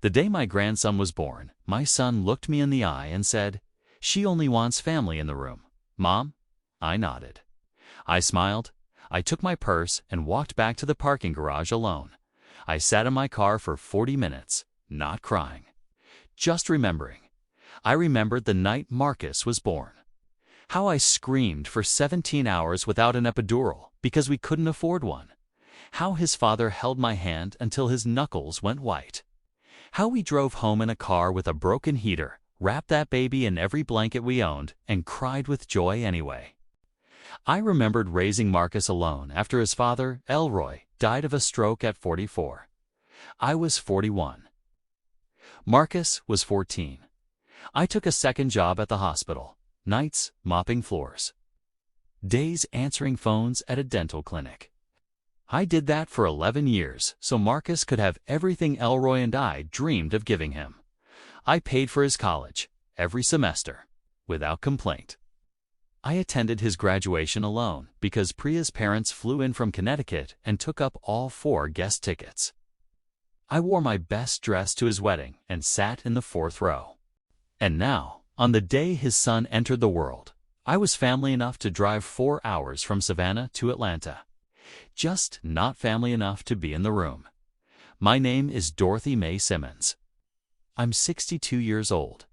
The day my grandson was born, my son looked me in the eye and said, "She only wants family in the room." "Mom?" I nodded. I smiled. I took my purse and walked back to the parking garage alone. I sat in my car for 40 minutes, not crying, just remembering. I remembered the night Marcus was born. How I screamed for 17 hours without an epidural because we couldn't afford one. How his father held my hand until his knuckles went white. How we drove home in a car with a broken heater, wrapped that baby in every blanket we owned, and cried with joy anyway. I remembered raising Marcus alone after his father, Elroy, died of a stroke at 44. I was 41. Marcus was 14. I took a second job at the hospital, nights mopping floors, days answering phones at a dental clinic. I did that for 11 years so Marcus could have everything Elroy and I dreamed of giving him. I paid for his college, every semester, without complaint. I attended his graduation alone because Priya's parents flew in from Connecticut and took up all 4 guest tickets. I wore my best dress to his wedding and sat in the 4th row. And now, on the day his son entered the world, I was family enough to drive 4 hours from Savannah to Atlanta. Just not family enough to be in the room. My name is Dorothy Mae Simmons. I'm 62 years old.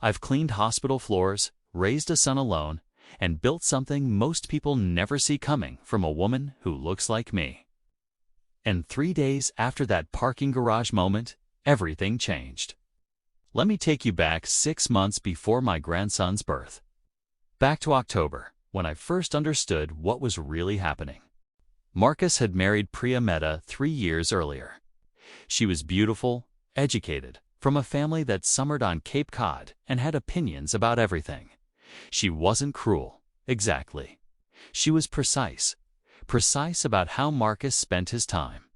I've cleaned hospital floors, raised a son alone, and built something most people never see coming from a woman who looks like me. And 3 days after that parking garage moment, everything changed. Let me take you back 6 months before my grandson's birth. Back to October, when I first understood what was really happening. Marcus had married Priya Mehta 3 years earlier. She was beautiful, educated, from a family that summered on Cape Cod and had opinions about everything. She wasn't cruel, exactly. She was precise. Precise about how Marcus spent his time.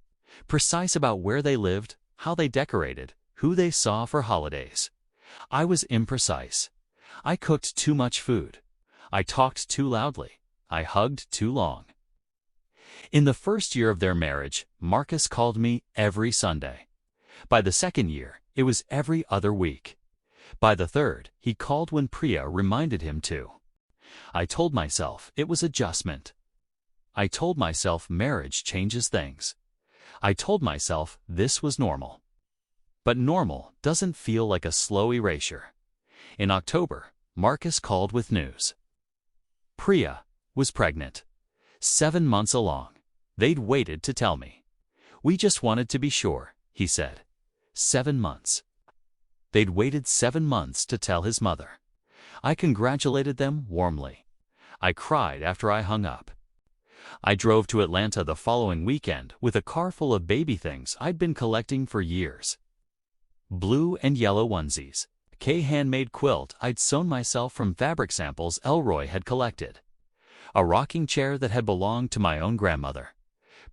Precise about where they lived, how they decorated, who they saw for holidays. I was imprecise. I cooked too much food. I talked too loudly. I hugged too long. In the first year of their marriage, Marcus called me every Sunday. By the second year, it was every other week. By the third, he called when Priya reminded him to. I told myself it was adjustment. I told myself marriage changes things. I told myself this was normal. But normal doesn't feel like a slow erasure. In October, Marcus called with news. Priya was pregnant. 7 months along. They'd waited to tell me. "We just wanted to be sure," he said. 7 months. They'd waited 7 months to tell his mother. I congratulated them warmly. I cried after I hung up. I drove to Atlanta the following weekend with a car full of baby things I'd been collecting for years. Blue and yellow onesies, a handmade quilt I'd sewn myself from fabric samples Elroy had collected, a rocking chair that had belonged to my own grandmother.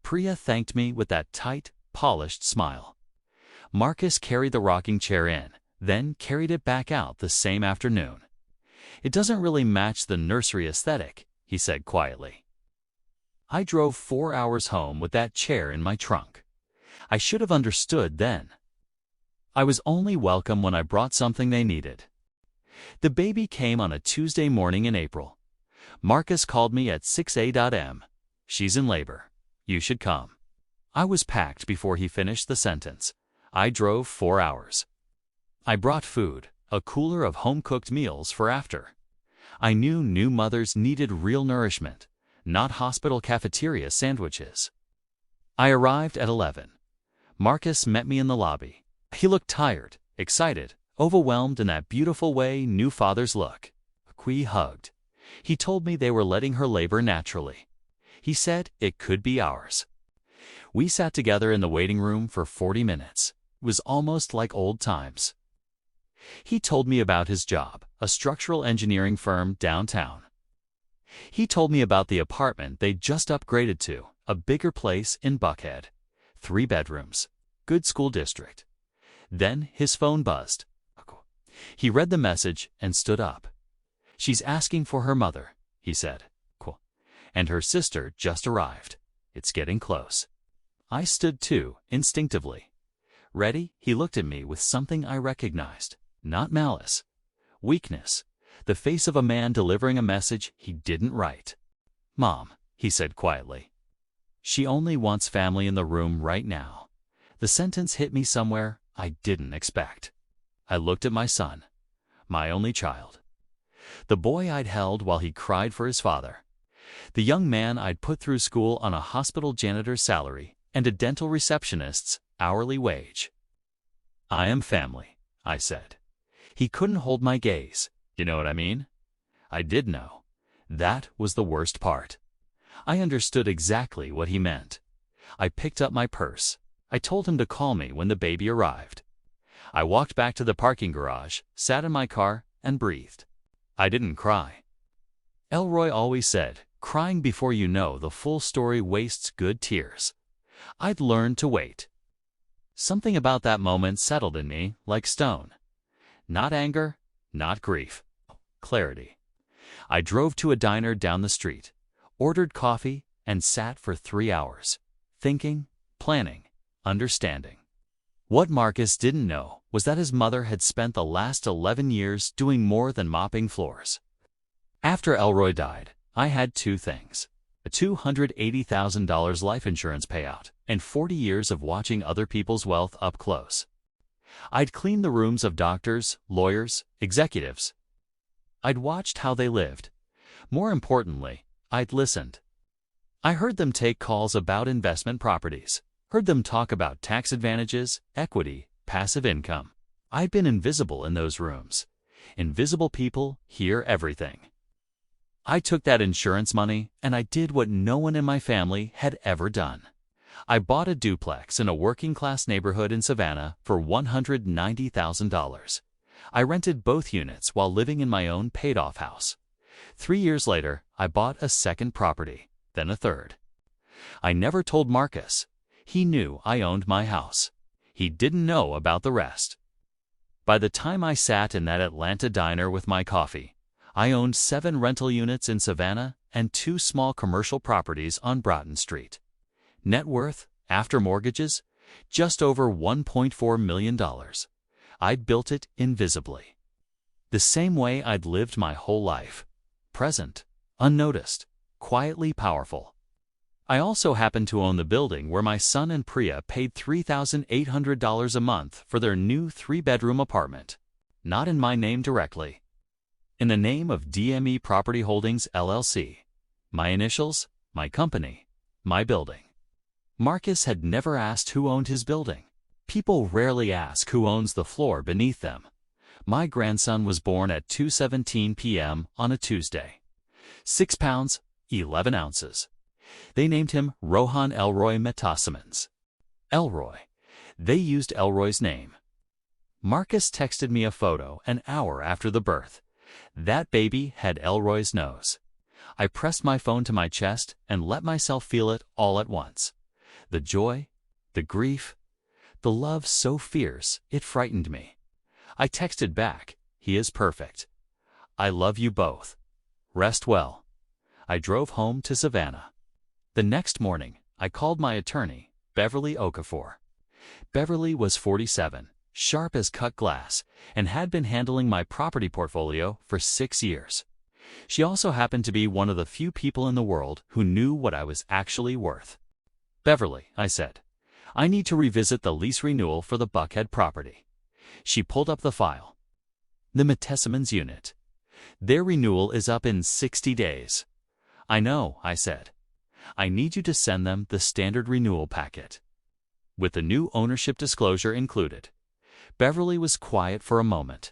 Priya thanked me with that tight, polished smile. Marcus carried the rocking chair in, then carried it back out the same afternoon. "It doesn't really match the nursery aesthetic," he said quietly. I drove 4 hours home with that chair in my trunk. I should have understood then. I was only welcome when I brought something they needed. The baby came on a Tuesday morning in April. Marcus called me at 6 a.m. "She's in labor. You should come." I was packed before he finished the sentence. I drove 4 hours. I brought food, a cooler of home-cooked meals for after. I knew new mothers needed real nourishment, not hospital cafeteria sandwiches. I arrived at 11. Marcus met me in the lobby. He looked tired, excited, overwhelmed in that beautiful way new fathers look. We hugged. He told me they were letting her labor naturally. He said it could be ours. We sat together in the waiting room for 40 minutes. It was almost like old times. He told me about his job, a structural engineering firm downtown. He told me about the apartment they'd just upgraded to, a bigger place in Buckhead. 3 bedrooms, good school district. Then his phone buzzed. He read the message and stood up. "She's asking for her mother," he said. "And her sister just arrived. It's getting close." I stood too, instinctively. Ready? He looked at me with something I recognized. Not malice. Weakness. The face of a man delivering a message he didn't write. "Mom," he said quietly. "She only wants family in the room right now." The sentence hit me somewhere I didn't expect. I looked at my son, my only child. The boy I'd held while he cried for his father. The young man I'd put through school on a hospital janitor's salary and a dental receptionist's hourly wage. "I am family," I said. He couldn't hold my gaze. You know what I mean? I did know. That was the worst part. I understood exactly what he meant. I picked up my purse. I told him to call me when the baby arrived. I walked back to the parking garage, sat in my car, and breathed. I didn't cry. Elroy always said, crying before you know the full story wastes good tears. I'd learned to wait. Something about that moment settled in me like stone. Not anger, not grief. Clarity. I drove to a diner down the street, ordered coffee, and sat for 3 hours, thinking, planning, understanding. What Marcus didn't know was that his mother had spent the last 11 years doing more than mopping floors. After Elroy died, I had 2 things: a $280,000 life insurance payout and 40 years of watching other people's wealth up close. I'd cleaned the rooms of doctors, lawyers, executives. I'd watched how they lived. More importantly, I'd listened. I heard them take calls about investment properties, heard them talk about tax advantages, equity, passive income. I'd been invisible in those rooms. Invisible people hear everything. I took that insurance money and I did what no one in my family had ever done. I bought a duplex in a working-class neighborhood in Savannah for $190,000. I rented both units while living in my own paid-off house. 3 years later, I bought a second property, then a third. I never told Marcus. He knew I owned my house. He didn't know about the rest. By the time I sat in that Atlanta diner with my coffee, I owned 7 rental units in Savannah and 2 small commercial properties on Broughton Street. Net worth, after mortgages, just over $1.4 million. I'd built it invisibly. The same way I'd lived my whole life. Present, unnoticed, quietly powerful. I also happened to own the building where my son and Priya paid $3,800 a month for their new 3-bedroom apartment. Not in my name directly. In the name of DME Property Holdings, LLC. My initials, my company, my building. Marcus had never asked who owned his building. People rarely ask who owns the floor beneath them. My grandson was born at 2:17 p.m. on a Tuesday. 6 pounds, 11 ounces. They named him Rohan Elroy Metasimans. Elroy. They used Elroy's name. Marcus texted me a photo an hour after the birth. That baby had Elroy's nose. I pressed my phone to my chest and let myself feel it all at once. The joy, the grief, the love so fierce it frightened me. I texted back, "He is perfect. I love you both. Rest well." I drove home to Savannah. The next morning, I called my attorney, Beverly Okafor. Beverly was 47, sharp as cut glass, and had been handling my property portfolio for 6 years. She also happened to be one of the few people in the world who knew what I was actually worth. "Beverly," I said, "I need to revisit the lease renewal for the Buckhead property." She pulled up the file. "The Metasimans unit. Their renewal is up in 60 days. "I know," I said. "I need you to send them the standard renewal packet, with the new ownership disclosure included." Beverly was quiet for a moment.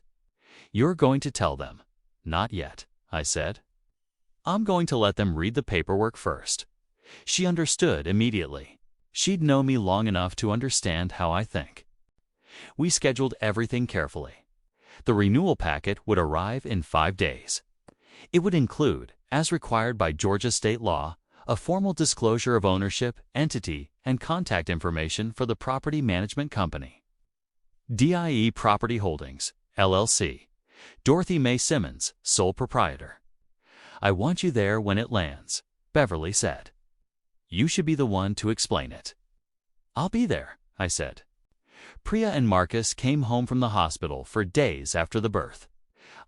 "You're going to tell them." "Not yet," I said. "I'm going to let them read the paperwork first." She understood immediately. She'd known me long enough to understand how I think. We scheduled everything carefully. The renewal packet would arrive in 5 days. It would include, as required by Georgia state law, a formal disclosure of ownership, entity, and contact information for the property management company. DIE Property Holdings, LLC. Dorothy Mae Simmons, sole proprietor. "I want you there when it lands," Beverly said. "You should be the one to explain it." "I'll be there," I said. Priya and Marcus came home from the hospital for days after the birth.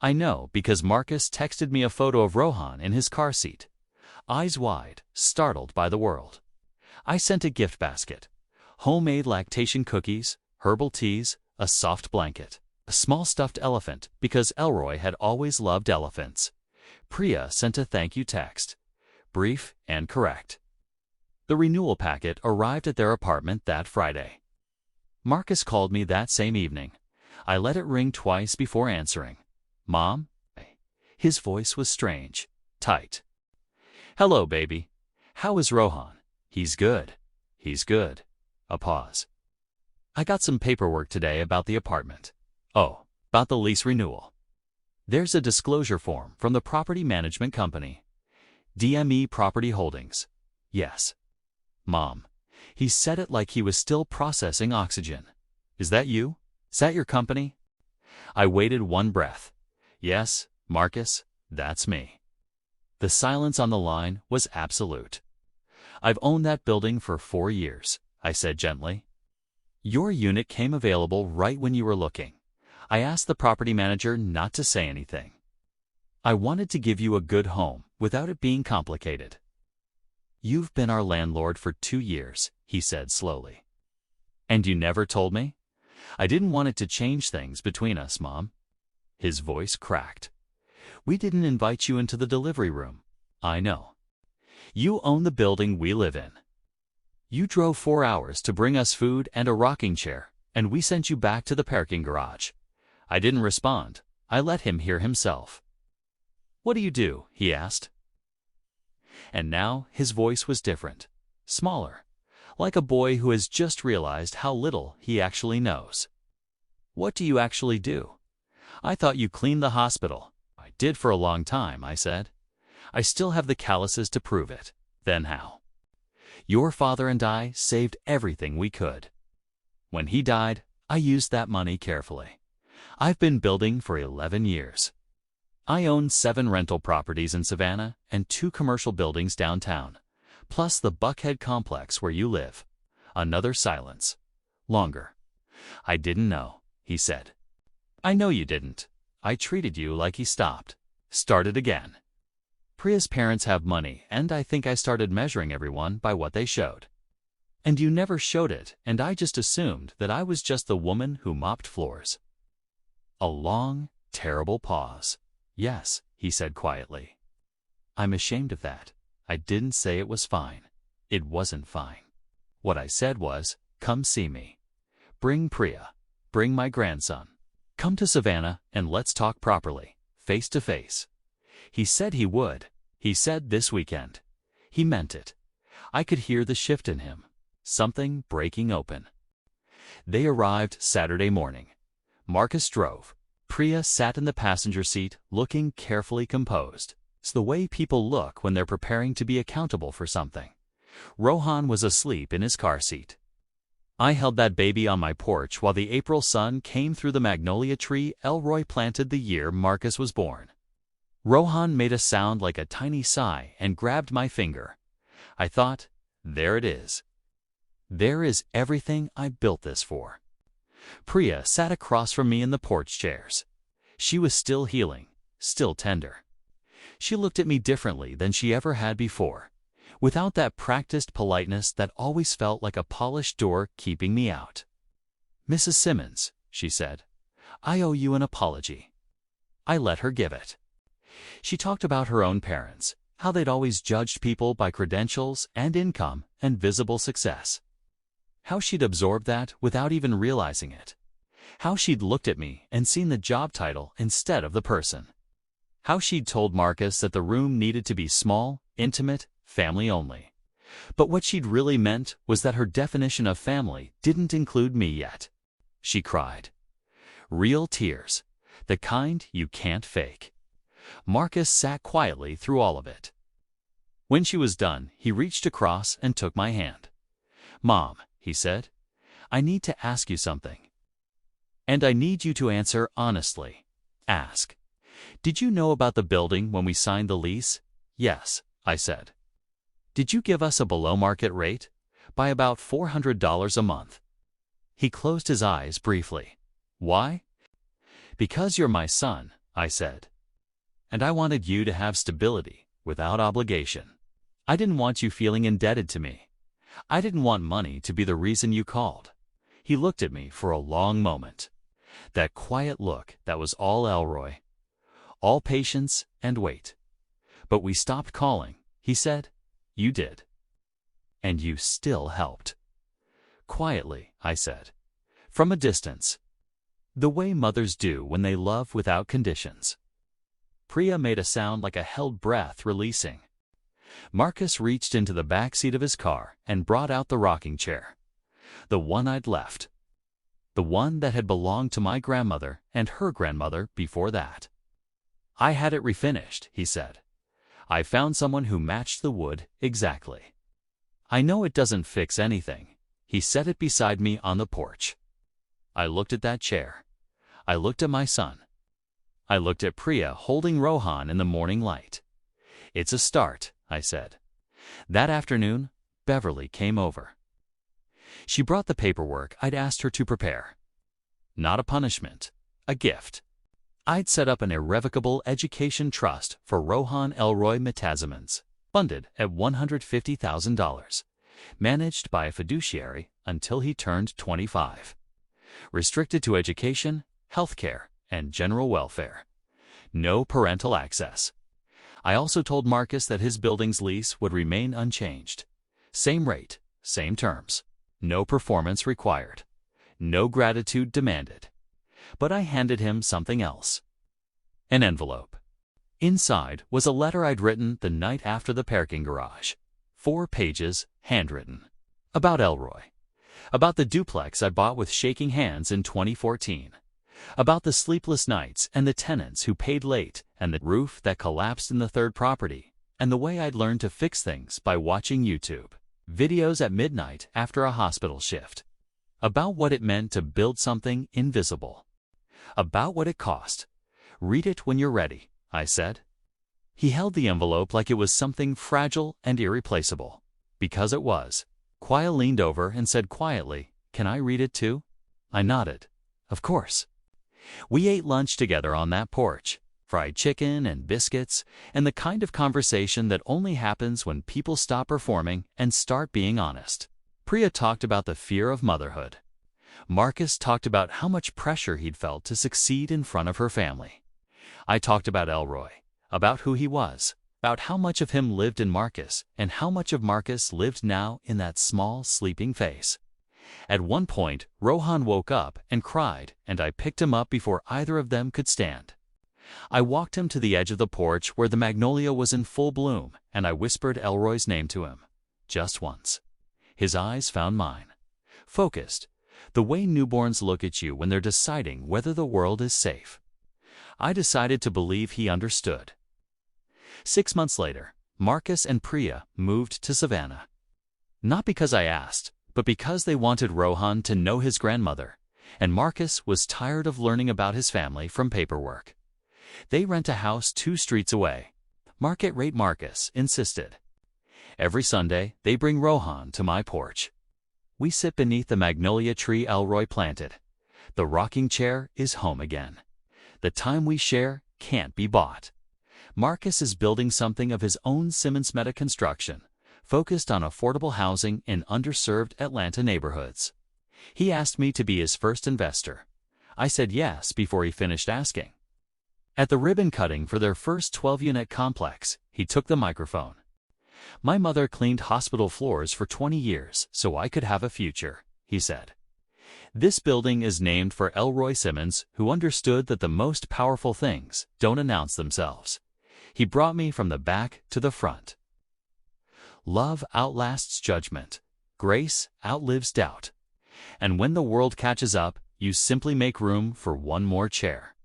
I know because Marcus texted me a photo of Rohan in his car seat, eyes wide, startled by the world. I sent a gift basket, homemade lactation cookies, herbal teas, a soft blanket, a small stuffed elephant because Elroy had always loved elephants. Priya sent a thank you text, brief and correct. The renewal packet arrived at their apartment that Friday. Marcus called me that same evening. I let it ring twice before answering. Mom? His voice was strange, tight. Hello, baby. How is Rohan? He's good. He's good. A pause. I got some paperwork today about the apartment. Oh, about the lease renewal. There's a disclosure form from the property management company. DME Property Holdings. Yes. Mom. He said it like he was still processing oxygen. Is that you? Is that your company? I waited one breath. Yes, Marcus, that's me. The silence on the line was absolute. I've owned that building for 4 years, I said gently. Your unit came available right when you were looking. I asked the property manager not to say anything. I wanted to give you a good home without it being complicated. You've been our landlord for 2 years, he said slowly. And you never told me? I didn't want it to change things between us, Mom. His voice cracked. We didn't invite you into the delivery room. I know. You own the building we live in. You drove 4 hours to bring us food and a rocking chair, and we sent you back to the parking garage. I didn't respond. I let him hear himself. What do you do? He asked. And now his voice was different, smaller, like a boy who has just realized how little he actually knows. What do you actually do? I thought you cleaned the hospital. I did for a long time, I said. I still have the calluses to prove it. Then how? Your father and I saved everything we could. When he died, I used that money carefully. I've been building for 11 years. I own 7 rental properties in Savannah and 2 commercial buildings downtown, plus the Buckhead complex where you live. Another silence. Longer. I didn't know, he said. I know you didn't. I treated you like he stopped. Started again. Priya's parents have money, and I think I started measuring everyone by what they showed. And you never showed it, and I just assumed that I was just the woman who mopped floors. A long, terrible pause. Yes, he said quietly. I'm ashamed of that. I didn't say it was fine. It wasn't fine. What I said was, come see me. Bring Priya. Bring my grandson. Come to Savannah and let's talk properly, face to face. He said he would. He said this weekend. He meant it. I could hear the shift in him. Something breaking open. They arrived Saturday morning. Marcus drove. Priya sat in the passenger seat, looking carefully composed. It's the way people look when they're preparing to be accountable for something. Rohan was asleep in his car seat. I held that baby on my porch while the April sun came through the magnolia tree Elroy planted the year Marcus was born. Rohan made a sound like a tiny sigh and grabbed my finger. I thought, there it is. There is everything I built this for. Priya sat across from me in the porch chairs. She was still healing, still tender. She looked at me differently than she ever had before, without that practiced politeness that always felt like a polished door keeping me out. Mrs. Simmons, she said, I owe you an apology. I let her give it. She talked about her own parents, how they'd always judged people by credentials and income and visible success. How she'd absorbed that without even realizing it. How she'd looked at me and seen the job title instead of the person. How she'd told Marcus that the room needed to be small, intimate, family only. But what she'd really meant was that her definition of family didn't include me yet. She cried. Real tears, the kind you can't fake. Marcus sat quietly through all of it. When she was done, he reached across and took my hand. Mom, he said, I need to ask you something. And I need you to answer honestly. Ask. Did you know about the building when we signed the lease? Yes, I said. Did you give us a below-market rate? By about $400 a month. He closed his eyes briefly. Why? Because you're my son, I said. And I wanted you to have stability, without obligation. I didn't want you feeling indebted to me. I didn't want money to be the reason you called. He looked at me for a long moment. That quiet look that was all Elroy. All patience and wait. But we stopped calling, he said. You did. And you still helped. Quietly, I said. From a distance. The way mothers do when they love without conditions. Priya made a sound like a held breath releasing. Marcus reached into the back seat of his car and brought out the rocking chair. The one I'd left. The one that had belonged to my grandmother and her grandmother before that. I had it refinished, he said. I found someone who matched the wood exactly. I know it doesn't fix anything. He set it beside me on the porch. I looked at that chair. I looked at my son. I looked at Priya holding Rohan in the morning light. It's a start, I said. That afternoon, Beverly came over. She brought the paperwork I'd asked her to prepare. Not a punishment, a gift. I'd set up an irrevocable education trust for Rohan Elroy Metazamans, funded at $150,000, managed by a fiduciary until he turned 25. Restricted to education, healthcare, and general welfare. No parental access. I also told Marcus that his building's lease would remain unchanged. Same rate, same terms. No performance required. No gratitude demanded. But I handed him something else. An envelope. Inside was a letter I'd written the night after the parking garage. 4 pages, handwritten. About Elroy. About the duplex I bought with shaking hands in 2014. About the sleepless nights and the tenants who paid late and the roof that collapsed in the third property, and the way I'd learned to fix things by watching YouTube videos at midnight after a hospital shift. About what it meant to build something invisible. About what it cost. Read it when you're ready, I said. He held the envelope like it was something fragile and irreplaceable. Because it was. Quia leaned over and said quietly, "Can I read it too?" I nodded. Of course. We ate lunch together on that porch. Fried chicken and biscuits, and the kind of conversation that only happens when people stop performing and start being honest. Priya talked about the fear of motherhood. Marcus talked about how much pressure he'd felt to succeed in front of her family. I talked about Elroy, about who he was, about how much of him lived in Marcus, and how much of Marcus lived now in that small, sleeping face. At one point, Rohan woke up and cried, and I picked him up before either of them could stand. I walked him to the edge of the porch where the magnolia was in full bloom, and I whispered Elroy's name to him. Just once. His eyes found mine. Focused, the way newborns look at you when they're deciding whether the world is safe. I decided to believe he understood. 6 months later, Marcus and Priya moved to Savannah. Not because I asked, but because they wanted Rohan to know his grandmother, and Marcus was tired of learning about his family from paperwork. They rent a house 2 streets away. Market rate Marcus insisted. Every Sunday, they bring Rohan to my porch. We sit beneath the magnolia tree Elroy planted. The rocking chair is home again. The time we share can't be bought. Marcus is building something of his own Simmons Meta construction, focused on affordable housing in underserved Atlanta neighborhoods. He asked me to be his first investor. I said yes before he finished asking. At the ribbon cutting for their first 12-unit complex, he took the microphone. My mother cleaned hospital floors for 20 years so I could have a future, he said. This building is named for Elroy Simmons, who understood that the most powerful things don't announce themselves. He brought me from the back to the front. Love outlasts judgment. Grace outlives doubt. And when the world catches up, you simply make room for one more chair.